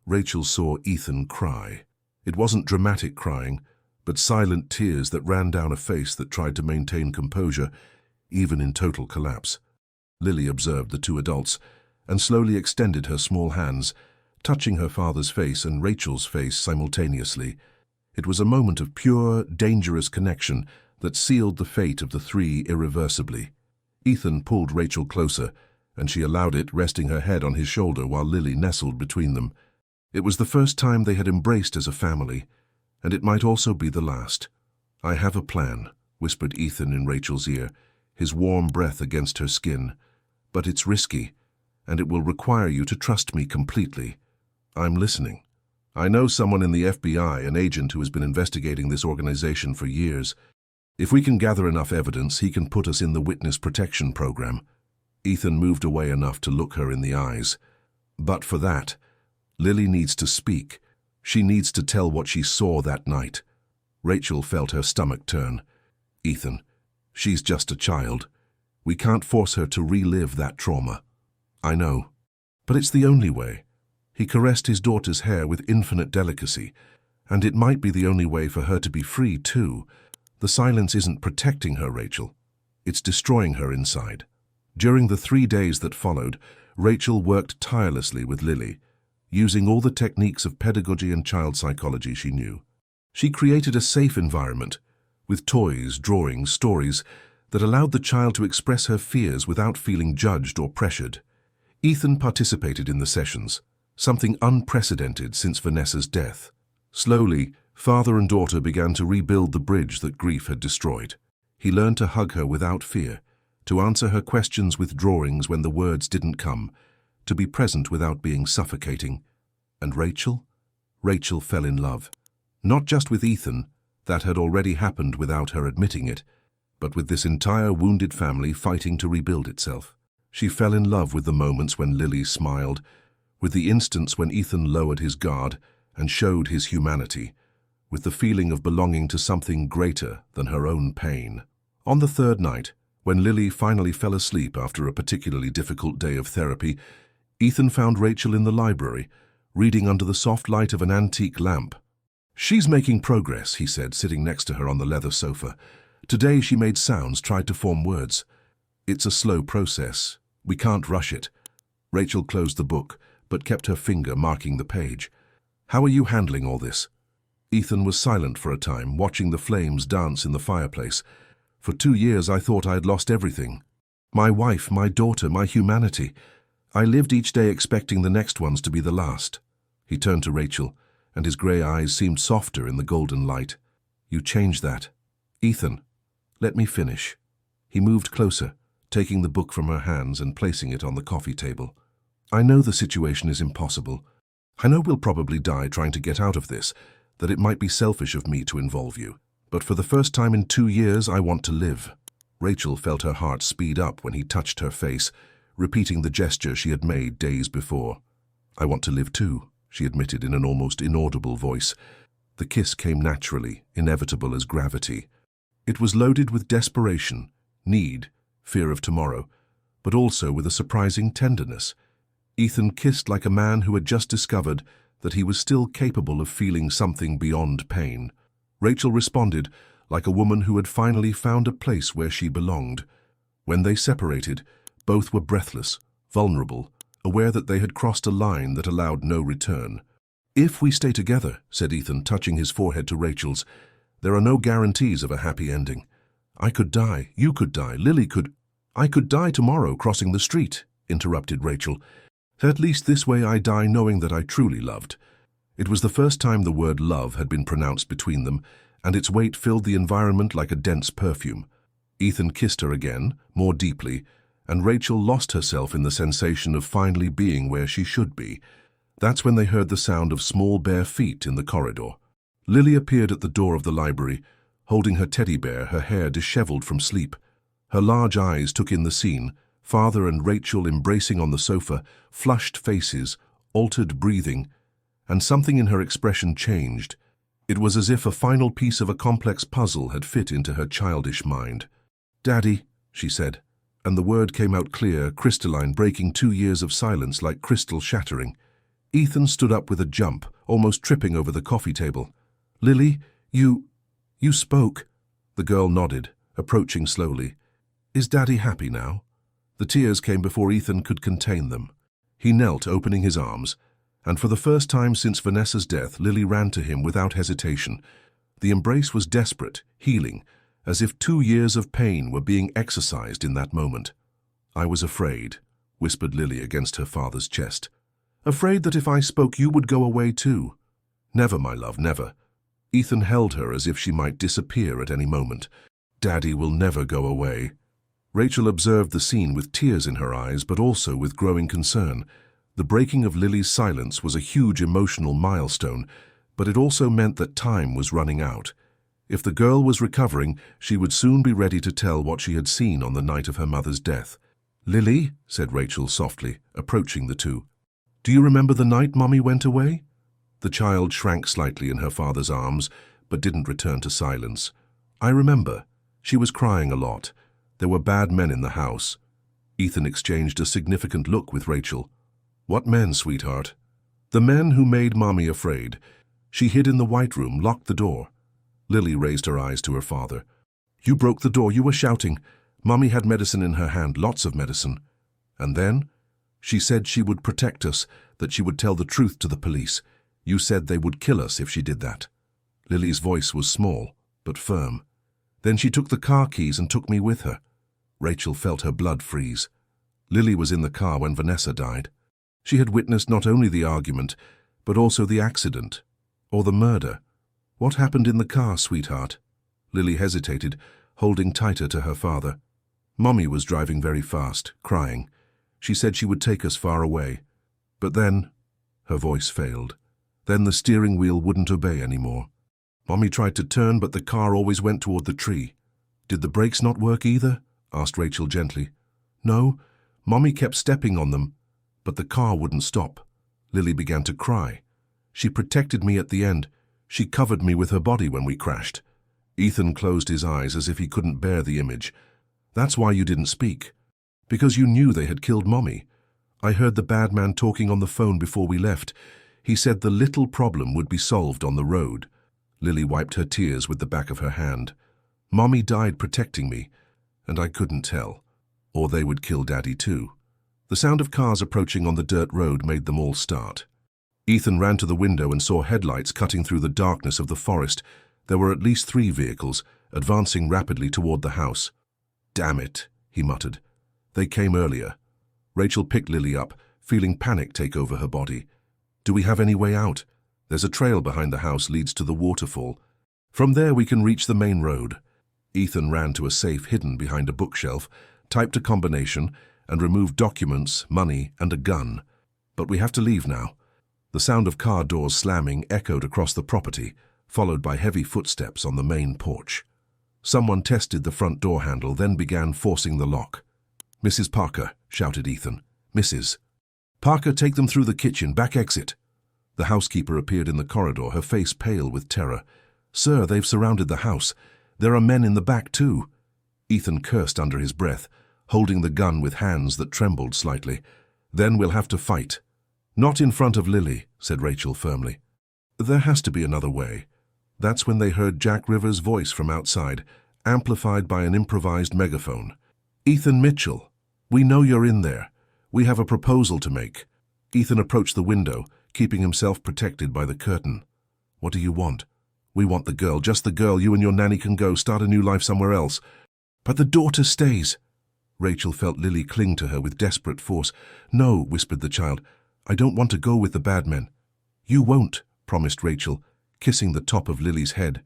A: Rachel saw Ethan cry. It wasn't dramatic crying, but silent tears that ran down a face that tried to maintain composure, even in total collapse. Lily observed the two adults and slowly extended her small hands, touching her father's face and Rachel's face simultaneously. It was a moment of pure, dangerous connection that sealed the fate of the three irreversibly. Ethan pulled Rachel closer, and she allowed it, resting her head on his shoulder while Lily nestled between them. It was the first time they had embraced as a family, and it might also be the last. I have a plan, whispered Ethan in Rachel's ear, his warm breath against her skin. But it's risky, and it will require you to trust me completely. I'm listening. I know someone in the FBI, an agent who has been investigating this organization for years. If we can gather enough evidence, he can put us in the witness protection program. Ethan moved away enough to look her in the eyes. But for that, Lily needs to speak. She needs to tell what she saw that night. Rachel felt her stomach turn. Ethan, she's just a child. We can't force her to relive that trauma. I know, but it's the only way. He caressed his daughter's hair with infinite delicacy, and it might be the only way for her to be free, too. The silence isn't protecting her, Rachel. It's destroying her inside. During the 3 days that followed, Rachel worked tirelessly with Lily, using all the techniques of pedagogy and child psychology she knew. She created a safe environment, with toys, drawings, stories, that allowed the child to express her fears without feeling judged or pressured. Ethan participated in the sessions, something unprecedented since Vanessa's death. Slowly, father and daughter began to rebuild the bridge that grief had destroyed. He learned to hug her without fear, to answer her questions with drawings when the words didn't come, to be present without being suffocating. And Rachel? Rachel fell in love. Not just with Ethan, that had already happened without her admitting it, but with this entire wounded family fighting to rebuild itself. She fell in love with the moments when Lily smiled, with the instants when Ethan lowered his guard, and showed his humanity, with the feeling of belonging to something greater than her own pain. On the third night, when Lily finally fell asleep after a particularly difficult day of therapy, Ethan found Rachel in the library, reading under the soft light of an antique lamp. "She's making progress," he said, sitting next to her on the leather sofa. "Today she made sounds, tried to form words. It's a slow process. We can't rush it." Rachel closed the book, but kept her finger marking the page. "How are you handling all this?" Ethan was silent for a time, watching the flames dance in the fireplace. "For 2 years I thought I had lost everything. My wife, my daughter, my humanity. I lived each day expecting the next ones to be the last." He turned to Rachel, and his grey eyes seemed softer in the golden light. "You changed that. Ethan, let me finish." He moved closer, taking the book from her hands and placing it on the coffee table. "I know the situation is impossible. I know we'll probably die trying to get out of this, that it might be selfish of me to involve you. But for the first time in 2 years, I want to live." Rachel felt her heart speed up when he touched her face, repeating the gesture she had made days before. "I want to live too," she admitted in an almost inaudible voice. The kiss came naturally, inevitable as gravity. It was loaded with desperation, need, fear of tomorrow, but also with a surprising tenderness. Ethan kissed like a man who had just discovered that he was still capable of feeling something beyond pain. Rachel responded like a woman who had finally found a place where she belonged. When they separated, both were breathless, vulnerable, aware that they had crossed a line that allowed no return. "If we stay together," said Ethan, touching his forehead to Rachel's, "there are no guarantees of a happy ending. I could die, you could die, Lily could—" "I could die tomorrow crossing the street," interrupted Rachel. "At least this way I die knowing that I truly loved." It was the first time the word love had been pronounced between them, and its weight filled the environment like a dense perfume. Ethan kissed her again, more deeply, and Rachel lost herself in the sensation of finally being where she should be. That's when they heard the sound of small bare feet in the corridor. Lily appeared at the door of the library, holding her teddy bear, her hair disheveled from sleep. Her large eyes took in the scene, father and Rachel embracing on the sofa, flushed faces, altered breathing, and something in her expression changed. It was as if a final piece of a complex puzzle had fit into her childish mind. "Daddy," she said, and the word came out clear, crystalline, breaking 2 years of silence like crystal shattering. Ethan stood up with a jump, almost tripping over the coffee table. "Lily, you spoke." The girl nodded, approaching slowly. "Is Daddy happy now?" The tears came before Ethan could contain them. He knelt, opening his arms, and for the first time since Vanessa's death, Lily ran to him without hesitation. The embrace was desperate, healing, as if 2 years of pain were being exorcised in that moment. "I was afraid," whispered Lily against her father's chest. "Afraid that if I spoke you would go away too." "Never, my love, never." Ethan held her as if she might disappear at any moment. "Daddy will never go away." Rachel observed the scene with tears in her eyes, but also with growing concern. The breaking of Lily's silence was a huge emotional milestone, but it also meant that time was running out. If the girl was recovering, she would soon be ready to tell what she had seen on the night of her mother's death. "Lily," said Rachel softly, approaching the two. "Do you remember the night Mommy went away?" The child shrank slightly in her father's arms, but didn't return to silence. "I remember. She was crying a lot. There were bad men in the house." Ethan exchanged a significant look with Rachel. "What men, sweetheart?" "The men who made Mommy afraid. She hid in the white room, locked the door." Lily raised her eyes to her father. "You broke the door, you were shouting. Mommy had medicine in her hand, lots of medicine. And then? She said she would protect us, that she would tell the truth to the police. You said they would kill us if she did that." Lily's voice was small, but firm. "Then she took the car keys and took me with her." Rachel felt her blood freeze. Lily was in the car when Vanessa died. She had witnessed not only the argument, but also the accident, or the murder. "What happened in the car, sweetheart?" Lily hesitated, holding tighter to her father. "Mommy was driving very fast, crying. She said she would take us far away. But then," her voice failed, "then the steering wheel wouldn't obey anymore. Mommy tried to turn, but the car always went toward the tree." "Did the brakes not work either?" asked Rachel gently. "No, Mommy kept stepping on them, but the car wouldn't stop." Lily began to cry. She protected me at the end. She covered me with her body when we crashed." Ethan closed his eyes as if he couldn't bear the image. "That's why you didn't speak. Because you knew they had killed Mommy. I heard the bad man talking on the phone before we left. He said the little problem would be solved on the road." Lily wiped her tears with the back of her hand. "Mommy died protecting me, and I couldn't tell. Or they would kill Daddy too." The sound of cars approaching on the dirt road made them all start. Ethan ran to the window and saw headlights cutting through the darkness of the forest. There were at least 3 vehicles, advancing rapidly toward the house. "Damn it," he muttered. They came earlier. Rachel picked Lily up, feeling panic take over her body. "Do we have any way out? There's a trail behind the house leads to the waterfall. From there we can reach the main road." Ethan ran to a safe hidden behind a bookshelf, typed a combination, and removed documents, money, and a gun. "But we have to leave now." The sound of car doors slamming echoed across the property, followed by heavy footsteps on the main porch. Someone tested the front door handle, then began forcing the lock. "Mrs. Parker," shouted Ethan. "Mrs. Parker, take them through the kitchen, back exit." The housekeeper appeared in the corridor, her face pale with terror. "Sir, they've surrounded the house. There are men in the back too." Ethan cursed under his breath, holding the gun with hands that trembled slightly. "Then we'll have to fight." "Not in front of Lily," said Rachel firmly. "There has to be another way." That's when they heard Jack Rivers' voice from outside, amplified by an improvised megaphone. "Ethan Mitchell, we know you're in there. We have a proposal to make." Ethan approached the window, keeping himself protected by the curtain. "What do you want?" "We want the girl, just the girl. You and your nanny can go, start a new life somewhere else." "But the daughter stays." Rachel felt Lily cling to her with desperate force. "No," whispered the child. "I don't want to go with the bad men." "You won't," promised Rachel, kissing the top of Lily's head.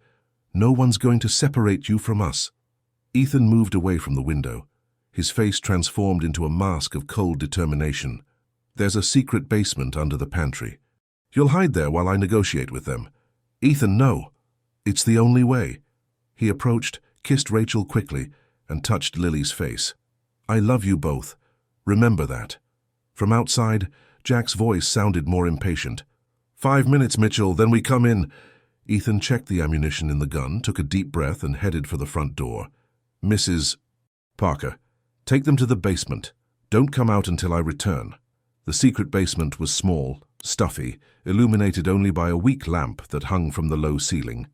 A: "No one's going to separate you from us." Ethan moved away from the window. His face transformed into a mask of cold determination. "There's a secret basement under the pantry. You'll hide there while I negotiate with them." "Ethan, no. It's the only way." He approached, kissed Rachel quickly, and touched Lily's face. "I love you both. Remember that." From outside, Jack's voice sounded more impatient. 5 minutes, Mitchell, then we come in." Ethan checked the ammunition in the gun, took a deep breath, and headed for the front door. "Mrs. Parker, take them to the basement. Don't come out until I return." The secret basement was small, stuffy, illuminated only by a weak lamp that hung from the low ceiling.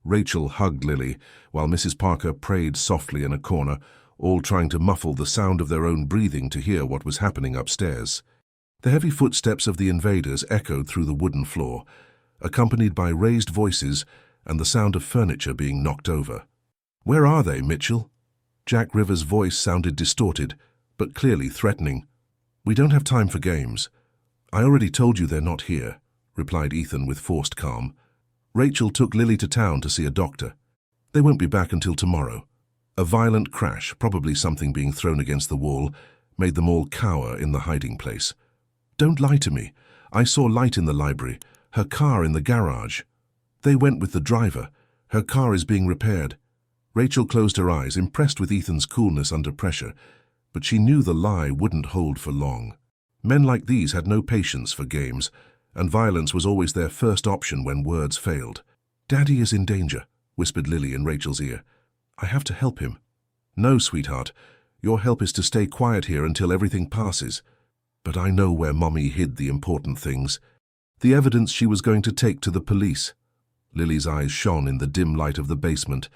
A: Rachel hugged Lily, while Mrs. Parker prayed softly in a corner, all trying to muffle the sound of their own breathing to hear what was happening upstairs. The heavy footsteps of the invaders echoed through the wooden floor, accompanied by raised voices and the sound of furniture being knocked over. "Where are they, Mitchell?" Jack Rivers' voice sounded distorted, but clearly threatening. "We don't have time for games." "I already told you they're not here," replied Ethan with forced calm. "Rachel took Lily to town to see a doctor. They won't be back until tomorrow." A violent crash, probably something being thrown against the wall, made them all cower in the hiding place. "Don't lie to me. I saw light in the library, her car in the garage." "They went with the driver. Her car is being repaired." Rachel closed her eyes, impressed with Ethan's coolness under pressure, but she knew the lie wouldn't hold for long. Men like these had no patience for games, and violence was always their first option when words failed. "Daddy is in danger," whispered Lily in Rachel's ear. "I have to help him." "No, sweetheart. Your help is to stay quiet here until everything passes." "But I know where Mommy hid the important things. The evidence she was going to take to the police." Lily's eyes shone in the dim light of the basement.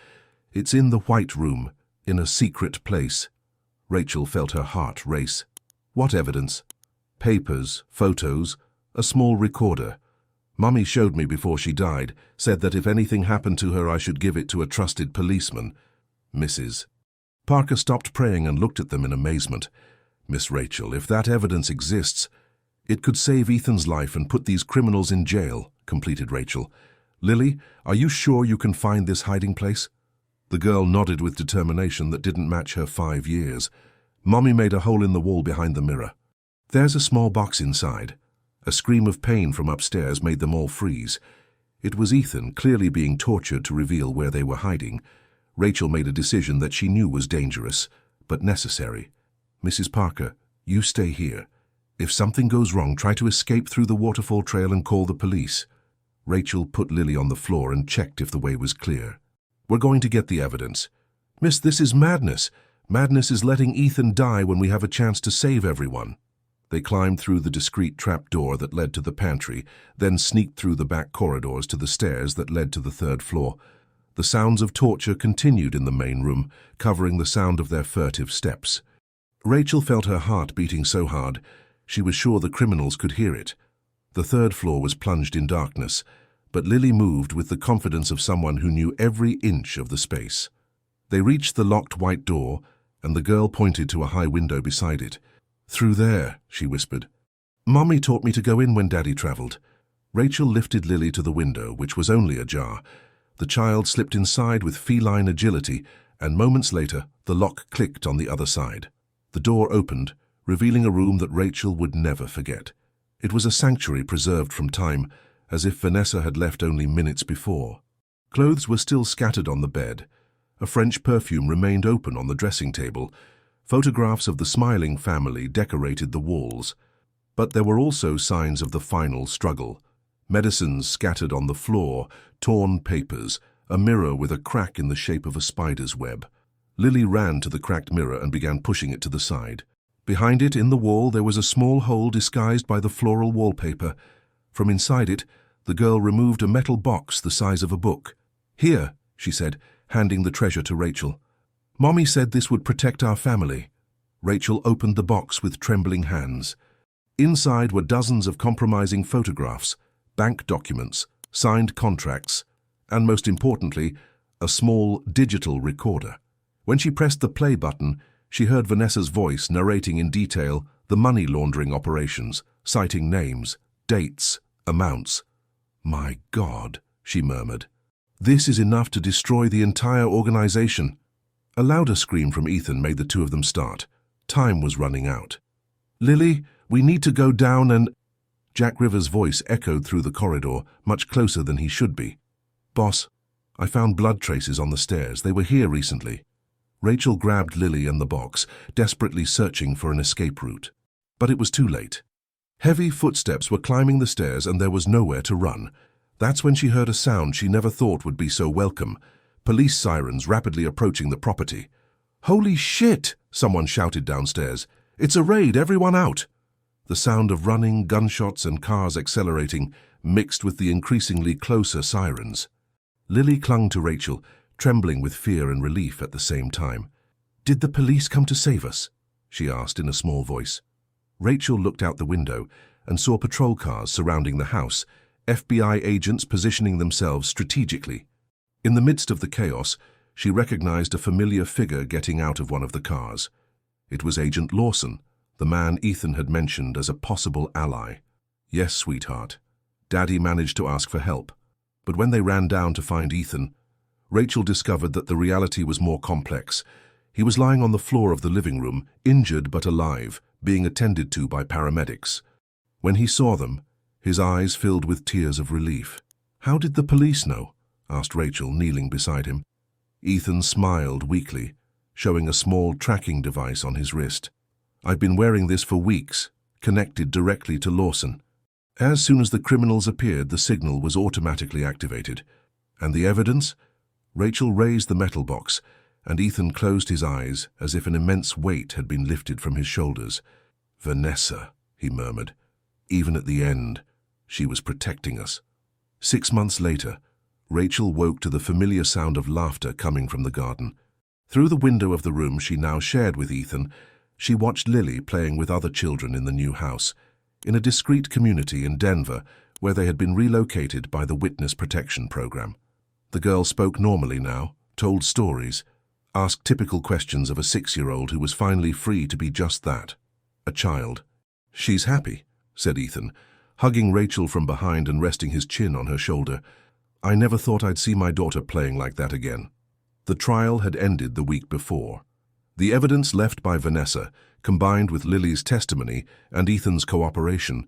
A: "It's in the White Room, in a secret place." Rachel felt her heart race. "What evidence?" "Papers, photos, a small recorder. Mommy showed me before she died, said that if anything happened to her I should give it to a trusted policeman." "Mrs. Parker stopped praying and looked at them in amazement. "Miss Rachel, if that evidence exists, it could save Ethan's life and put these criminals in jail," completed Rachel. "Lily, are you sure you can find this hiding place?" The girl nodded with determination that didn't match her 5 years. Mommy made a hole in the wall behind the mirror. "There's a small box inside." A scream of pain from upstairs made them all freeze. It was Ethan, clearly being tortured to reveal where they were hiding. Rachel made a decision that she knew was dangerous, but necessary. "Mrs. Parker, you stay here. If something goes wrong, try to escape through the waterfall trail and call the police." Rachel put Lily on the floor and checked if the way was clear. "We're going to get the evidence." "Miss, this is madness. Madness is letting Ethan die when we have a chance to save everyone." They climbed through the discreet trapdoor that led to the pantry, then sneaked through the back corridors to the stairs that led to the third floor. The sounds of torture continued in the main room, covering the sound of their furtive steps. Rachel felt her heart beating so hard, she was sure the criminals could hear it. The third floor was plunged in darkness, but Lily moved with the confidence of someone who knew every inch of the space. They reached the locked white door, and the girl pointed to a high window beside it. "Through there," she whispered. "Mommy taught me to go in when Daddy traveled." Rachel lifted Lily to the window, which was only ajar. The child slipped inside with feline agility, and moments later, the lock clicked on the other side. The door opened, revealing a room that Rachel would never forget. It was a sanctuary preserved from time, as if Vanessa had left only minutes before. Clothes were still scattered on the bed. A French perfume remained open on the dressing table. Photographs of the smiling family decorated the walls. But there were also signs of the final struggle. Medicines scattered on the floor, torn papers, a mirror with a crack in the shape of a spider's web. Lily ran to the cracked mirror and began pushing it to the side. Behind it, in the wall, there was a small hole disguised by the floral wallpaper. From inside it, the girl removed a metal box the size of a book. "Here," she said, handing the treasure to Rachel. "Mommy said this would protect our family." Rachel opened the box with trembling hands. Inside were dozens of compromising photographs, bank documents, signed contracts, and most importantly, a small digital recorder. When she pressed the play button, she heard Vanessa's voice narrating in detail the money laundering operations, citing names, dates, amounts. "My God," she murmured. "This is enough to destroy the entire organization." A louder scream from Ethan made the two of them start. Time was running out. "Lily, we need to go down and—" Jack Rivers' voice echoed through the corridor, much closer than he should be. "Boss, I found blood traces on the stairs. They were here recently." Rachel grabbed Lily and the box, desperately searching for an escape route. But it was too late. Heavy footsteps were climbing the stairs and there was nowhere to run. That's when she heard a sound she never thought would be so welcome. Police sirens rapidly approaching the property. "Holy shit!" someone shouted downstairs. "It's a raid, everyone out!" The sound of running, gunshots and cars accelerating mixed with the increasingly closer sirens. Lily clung to Rachel, trembling with fear and relief at the same time. "Did the police come to save us?" she asked in a small voice. Rachel looked out the window and saw patrol cars surrounding the house, FBI agents positioning themselves strategically. In the midst of the chaos, she recognized a familiar figure getting out of one of the cars. It was Agent Lawson, the man Ethan had mentioned as a possible ally. "Yes, sweetheart." Daddy managed to ask for help. But when they ran down to find Ethan, Rachel discovered that the reality was more complex. He was lying on the floor of the living room, injured but alive, being attended to by paramedics. When he saw them, his eyes filled with tears of relief. "How did the police know?" asked Rachel, kneeling beside him. Ethan smiled weakly, showing a small tracking device on his wrist. "I've been wearing this for weeks, connected directly to Lawson. As soon as the criminals appeared, the signal was automatically activated. And the evidence?" Rachel raised the metal box, and Ethan closed his eyes as if an immense weight had been lifted from his shoulders. "Vanessa," he murmured. "Even at the end, she was protecting us." 6 months later, Rachel woke to the familiar sound of laughter coming from the garden. Through the window of the room she now shared with Ethan, she watched Lily playing with other children in the new house, in a discreet community in Denver where they had been relocated by the Witness Protection Program. The girl spoke normally now, told stories, asked typical questions of a 6-year-old who was finally free to be just that, a child. "She's happy," said Ethan, hugging Rachel from behind and resting his chin on her shoulder. "I never thought I'd see my daughter playing like that again." The trial had ended the week before. The evidence left by Vanessa, combined with Lily's testimony and Ethan's cooperation,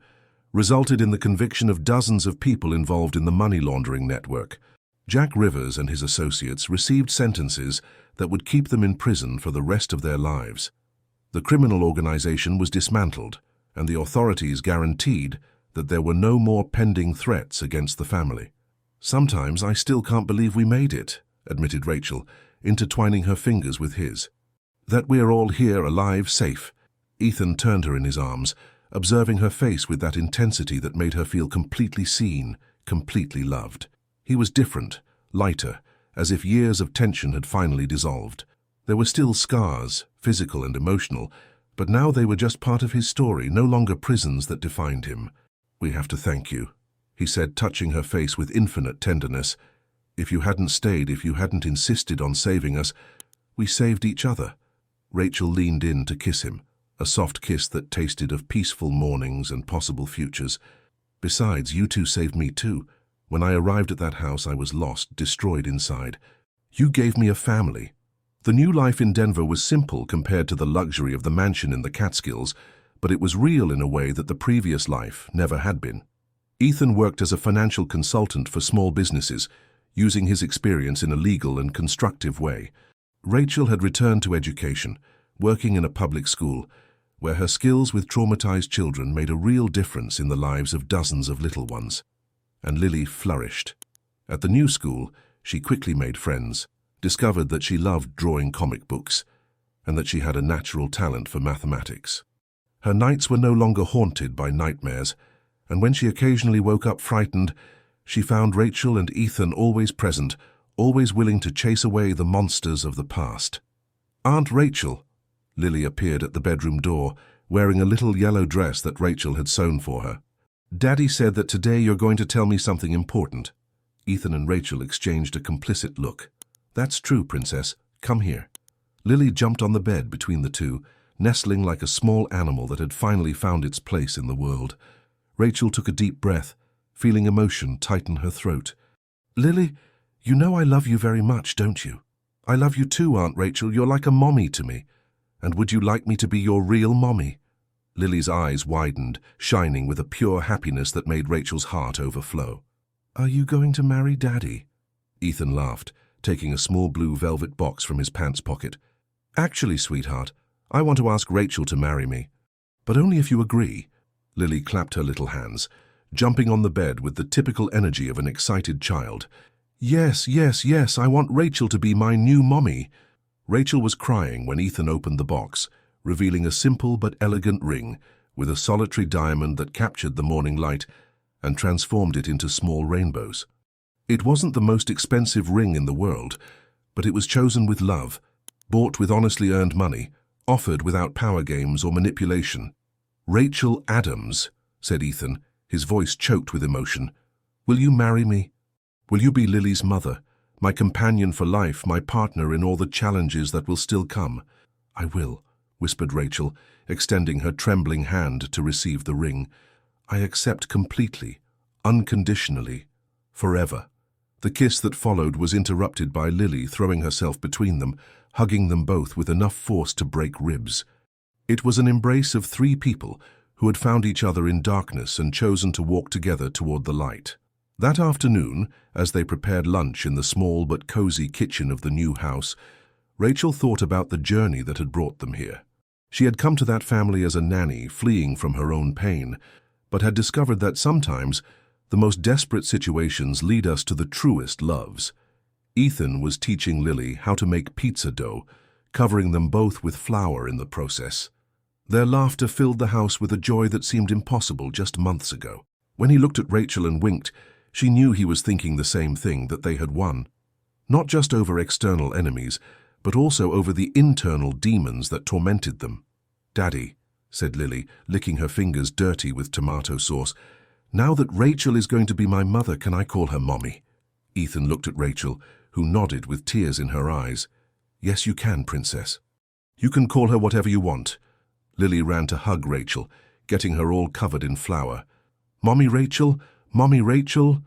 A: resulted in the conviction of dozens of people involved in the money laundering network. Jack Rivers and his associates received sentences that would keep them in prison for the rest of their lives. The criminal organization was dismantled, and the authorities guaranteed that there were no more pending threats against the family. "Sometimes I still can't believe we made it," admitted Rachel, intertwining her fingers with his. "That we're all here alive, safe." Ethan turned her in his arms, observing her face with that intensity that made her feel completely seen, completely loved. He was different, lighter, as if years of tension had finally dissolved. There were still scars, physical and emotional, but now they were just part of his story, no longer prisons that defined him. "We have to thank you," he said, touching her face with infinite tenderness. "If you hadn't stayed, if you hadn't insisted on saving us, we saved each other." Rachel leaned in to kiss him, a soft kiss that tasted of peaceful mornings and possible futures. "Besides, you two saved me too. When I arrived at that house, I was lost, destroyed inside. You gave me a family." The new life in Denver was simple compared to the luxury of the mansion in the Catskills, but it was real in a way that the previous life never had been. Ethan worked as a financial consultant for small businesses, using his experience in a legal and constructive way. Rachel had returned to education, working in a public school, where her skills with traumatized children made a real difference in the lives of dozens of little ones. And Lily flourished. At the new school, she quickly made friends, discovered that she loved drawing comic books, and that she had a natural talent for mathematics. Her nights were no longer haunted by nightmares, and when she occasionally woke up frightened, she found Rachel and Ethan always present, always willing to chase away the monsters of the past. "Aunt Rachel," Lily appeared at the bedroom door, wearing a little yellow dress that Rachel had sewn for her. "Daddy said that today you're going to tell me something important." Ethan and Rachel exchanged a complicit look. "That's true, Princess. Come here." Lily jumped on the bed between the two, nestling like a small animal that had finally found its place in the world. Rachel took a deep breath, feeling emotion tighten her throat. "Lily, you know I love you very much, don't you?" "I love you too, Aunt Rachel. You're like a mommy to me. And would you like me to be your real mommy?" Lily's eyes widened, shining with a pure happiness that made Rachel's heart overflow. "Are you going to marry Daddy?" Ethan laughed, taking a small blue velvet box from his pants pocket. "Actually, sweetheart, I want to ask Rachel to marry me. But only if you agree." Lily clapped her little hands, jumping on the bed with the typical energy of an excited child. "Yes, yes, yes, I want Rachel to be my new mommy." Rachel was crying when Ethan opened the box, revealing a simple but elegant ring with a solitary diamond that captured the morning light and transformed it into small rainbows. It wasn't the most expensive ring in the world, but it was chosen with love, bought with honestly earned money, offered without power games or manipulation. "Rachel Adams," said Ethan, his voice choked with emotion. "Will you marry me? Will you be Lily's mother, my companion for life, my partner in all the challenges that will still come?" "I will," whispered Rachel, extending her trembling hand to receive the ring. "I accept completely, unconditionally, forever." The kiss that followed was interrupted by Lily throwing herself between them, hugging them both with enough force to break ribs. It was an embrace of three people who had found each other in darkness and chosen to walk together toward the light. That afternoon, as they prepared lunch in the small but cozy kitchen of the new house, Rachel thought about the journey that had brought them here. She had come to that family as a nanny, fleeing from her own pain, but had discovered that sometimes the most desperate situations lead us to the truest loves. Ethan was teaching Lily how to make pizza dough, covering them both with flour in the process. Their laughter filled the house with a joy that seemed impossible just months ago. When he looked at Rachel and winked, she knew he was thinking the same thing, that they had won. Not just over external enemies, but also over the internal demons that tormented them. "Daddy," said Lily, licking her fingers dirty with tomato sauce, "now that Rachel is going to be my mother, can I call her Mommy?" Ethan looked at Rachel, who nodded with tears in her eyes. "Yes, you can, Princess. You can call her whatever you want." Lily ran to hug Rachel, getting her all covered in flour. "Mommy Rachel, Mommy Rachel."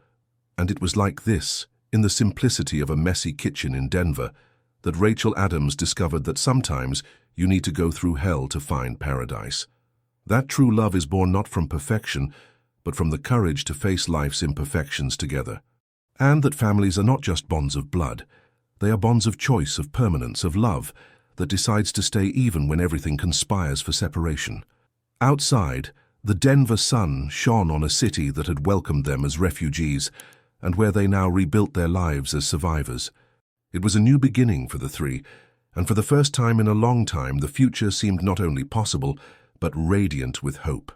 A: And it was like this, in the simplicity of a messy kitchen in Denver, that Rachel Adams discovered that sometimes you need to go through hell to find paradise. That true love is born not from perfection, but from the courage to face life's imperfections together. And that families are not just bonds of blood. They are bonds of choice, of permanence, of love, that decides to stay even when everything conspires for separation. Outside, The Denver sun shone on a city that had welcomed them as refugees and where they now rebuilt their lives as survivors. It was a new beginning for the three, and for the first time in a long time, the future seemed not only possible, but radiant with hope.